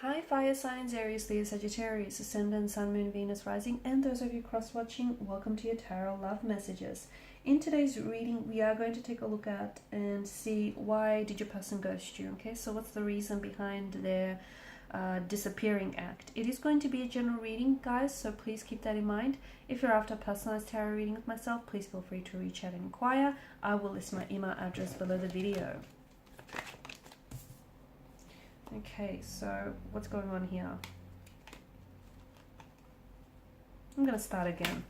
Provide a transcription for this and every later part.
Hi, fire signs, Aries, Leo, Sagittarius, Ascendant, Sun, Moon, Venus, Rising, and those of you cross-watching, welcome to your Tarot Love Messages. In today's reading, we are going to take a look at and see why did your person ghost you, okay? So what's the reason behind their disappearing act? It is going to be a general reading, guys, so please keep that in mind. If you're after a personalized tarot reading with myself, please feel free to reach out and inquire. I will list my email address below the video. Okay, so what's going on here? I'm going to start again.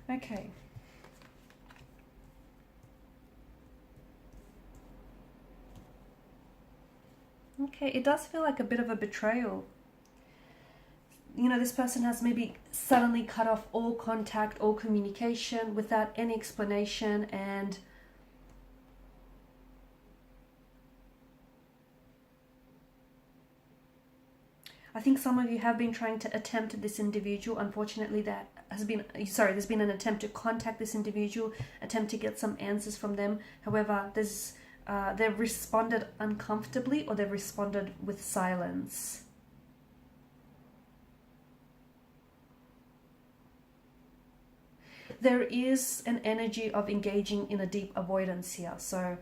Okay. Okay, it does feel like a bit of a betrayal. You know, this person has maybe suddenly cut off all contact, all communication without any explanation, and I think some of you have been trying to attempt this individual. Unfortunately, there's been an attempt to contact this individual, attempt to get some answers from them. However, they've responded uncomfortably, or they've responded with silence. There is an energy of engaging in a deep avoidance here, so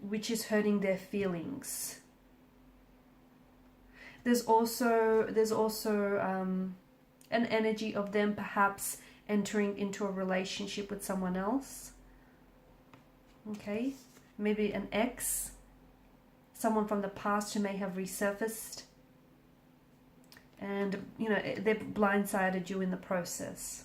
which is hurting their feelings. There's also an energy of them perhaps entering into a relationship with someone else. Okay, maybe an ex, someone from the past who may have resurfaced, and you know, they've blindsided you in the process.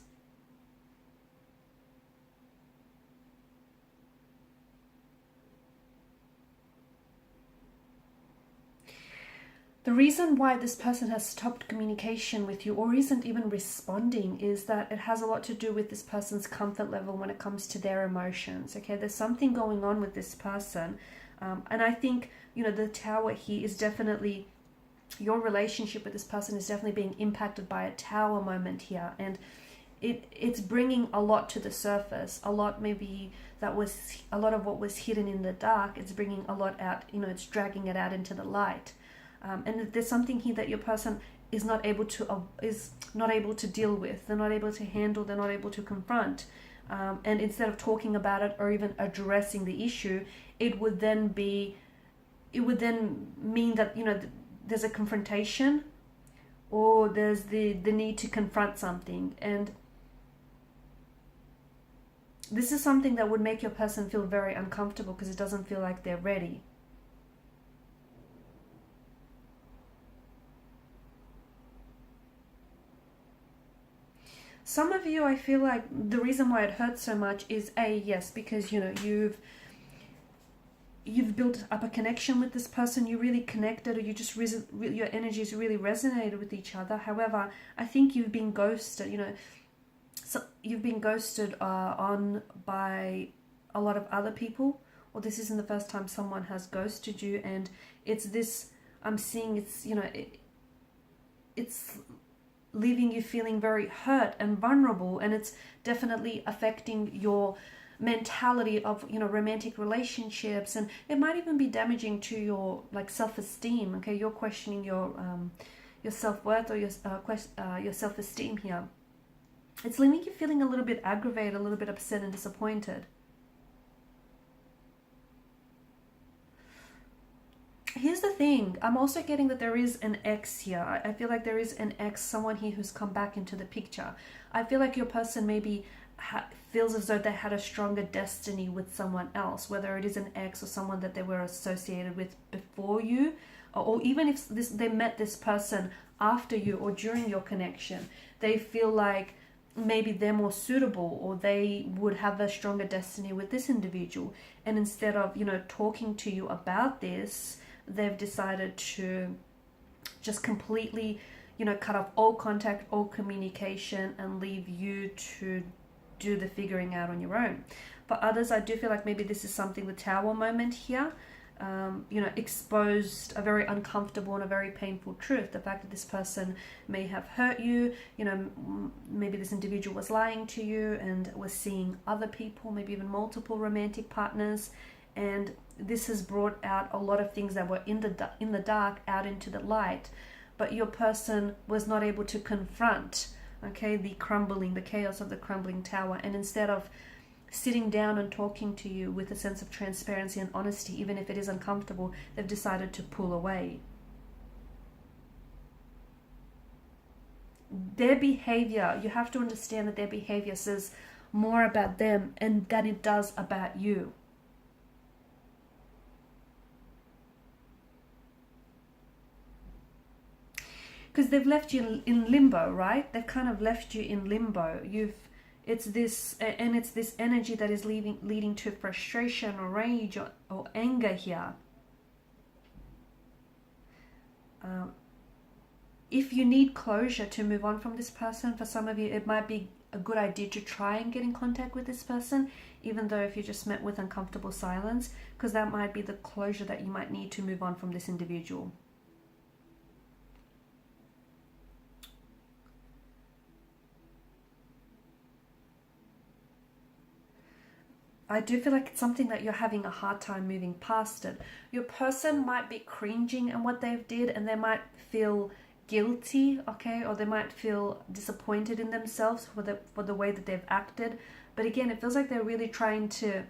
The reason why this person has stopped communication with you or isn't even responding is that it has a lot to do with this person's comfort level when it comes to their emotions. Okay, there's something going on with this person. And I think, you know, the Tower here is definitely, your relationship with this person is definitely being impacted by a Tower moment here. And it's bringing a lot to the surface. A lot of what was hidden in the dark, it's bringing a lot out, you know, it's dragging it out into the light. And there's something here that your person is not able to deal with. They're not able to handle. They're not able to confront. And instead of talking about it or even addressing the issue, it would then mean that, you know, there's a confrontation, or there's the need to confront something. And this is something that would make your person feel very uncomfortable because it doesn't feel like they're ready. Some of you, I feel like the reason why it hurts so much is yes, because you know you've built up a connection with this person, you really connected, or your energies really resonated with each other. However, I think you've been ghosted. You know, so you've been ghosted on by a lot of other people, or this isn't the first time someone has ghosted you, and it's this. I'm seeing it's, you know, it's leaving you feeling very hurt and vulnerable, and it's definitely affecting your mentality of, you know, romantic relationships, and it might even be damaging to your like self-esteem. Okay, you're questioning your self-worth or your self-esteem here. It's leaving you feeling a little bit aggravated, a little bit upset and disappointed. Here's the thing, I'm also getting that there is an ex here. I feel like there is an ex, someone here who's come back into the picture. I feel like your person maybe feels as though they had a stronger destiny with someone else, whether it is an ex or someone that they were associated with before you, or even if they met this person after you or during your connection. They feel like maybe they're more suitable, or they would have a stronger destiny with this individual. And instead of, you know, talking to you about this, they've decided to just completely, you know, cut off all contact, all communication, and leave you to do the figuring out on your own. For others, I do feel like maybe this is something, the Tower moment here. exposed a very uncomfortable and a very painful truth. The fact that this person may have hurt you, maybe this individual was lying to you and was seeing other people, maybe even multiple romantic partners, and this has brought out a lot of things that were in the dark out into the light, but your person was not able to confront, okay, the chaos of the crumbling tower, and instead of sitting down and talking to you with a sense of transparency and honesty, even if it is uncomfortable, they've decided to pull away. Their behavior, you have to understand that their behavior says more about them and than it does about you. Because they've left you in limbo, right? They've kind of left you in limbo. It's this energy that is leading to frustration or rage or anger here. If you need closure to move on from this person, for some of you, it might be a good idea to try and get in contact with this person, even though if you just met with uncomfortable silence, because that might be the closure that you might need to move on from this individual. I do feel like it's something that you're having a hard time moving past it. Your person might be cringing at what they've did, and they might feel guilty, okay, or they might feel disappointed in themselves for the way that they've acted. But again, it feels like they're really trying to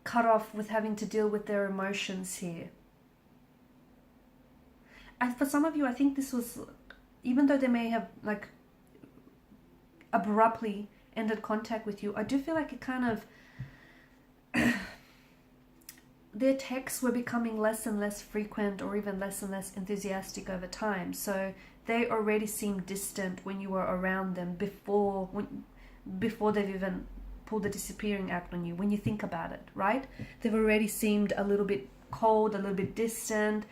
cut off with having to deal with their emotions here. And for some of you, I think this was, even though they may have like abruptly ended contact with you, I do feel like it kind of their texts were becoming less and less frequent, or even less and less enthusiastic over time. So they already seemed distant when you were around them before they've even pulled the disappearing act on you. When you think about it, right? They've already seemed a little bit cold, a little bit distant,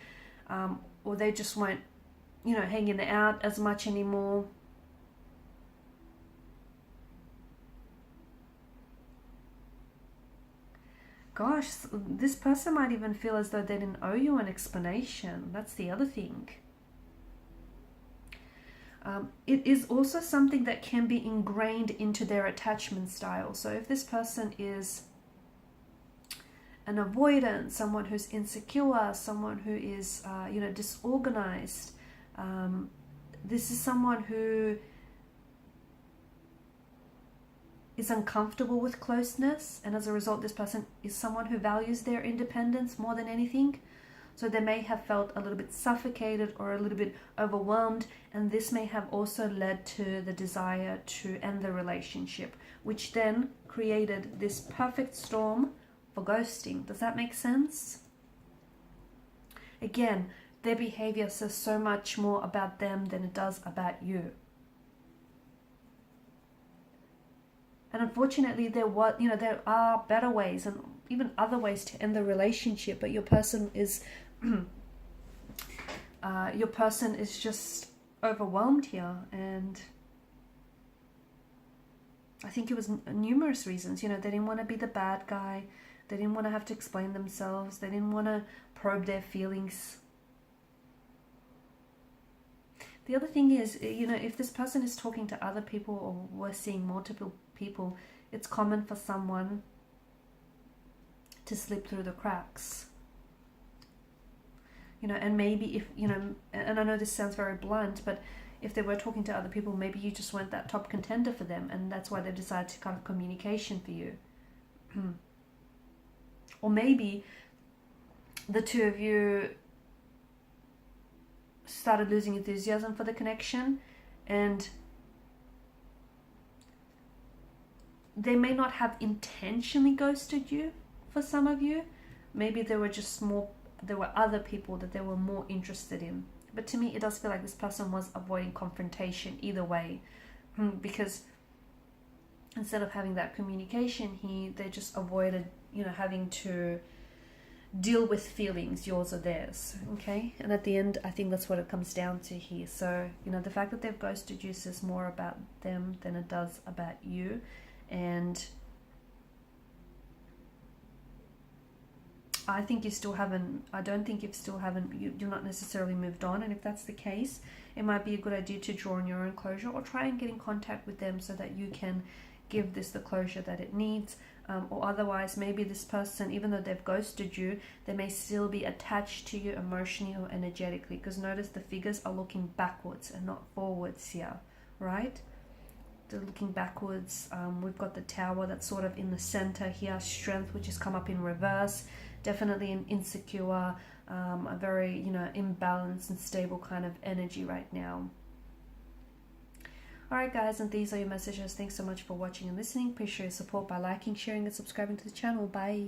or they just weren't, hanging out as much anymore. Gosh, this person might even feel as though they didn't owe you an explanation. That's the other thing. It is also something that can be ingrained into their attachment style. So if this person is an avoidant, someone who's insecure, someone who is, disorganized, this is someone who is uncomfortable with closeness, and as a result this person is someone who values their independence more than anything. So they may have felt a little bit suffocated or a little bit overwhelmed, and this may have also led to the desire to end the relationship, which then created this perfect storm for ghosting. Does that make sense? Again, their behavior says so much more about them than it does about you. And unfortunately, there are better ways and even other ways to end the relationship, but your person is just overwhelmed here, and I think it was numerous reasons. They didn't want to be the bad guy, they didn't want to have to explain themselves, they didn't want to probe their feelings. The other thing is, if this person is talking to other people or we're seeing multiple people, it's common for someone to slip through the cracks. And maybe if, and I know this sounds very blunt, but if they were talking to other people, maybe you just weren't that top contender for them, and that's why they've decided to cut off communication for you. Or maybe the two of you started losing enthusiasm for the connection, and they may not have intentionally ghosted you. For some of you, maybe there were other people that they were more interested in. But to me, it does feel like this person was avoiding confrontation either way, because instead of having that communication they just avoided having to deal with feelings, yours or theirs. Okay, and at the end, I think that's what it comes down to here. So the fact that they've ghosted you says more about them than it does about you. And I think you still haven't, I don't think you've still haven't, you're not necessarily moved on. And if that's the case, it might be a good idea to draw on your own closure, or try and get in contact with them so that you can give this the closure that it needs. Or otherwise, maybe this person, even though they've ghosted you, they may still be attached to you emotionally or energetically, because notice the figures are looking backwards and not forwards here, right? They're looking backwards. We've got the Tower that's sort of in the center here, Strength, which has come up in reverse. Definitely an insecure, a very, you know, imbalanced and stable kind of energy right now. Alright guys, and these are your messages. Thanks so much for watching and listening. Appreciate your support by liking, sharing and subscribing to the channel. Bye.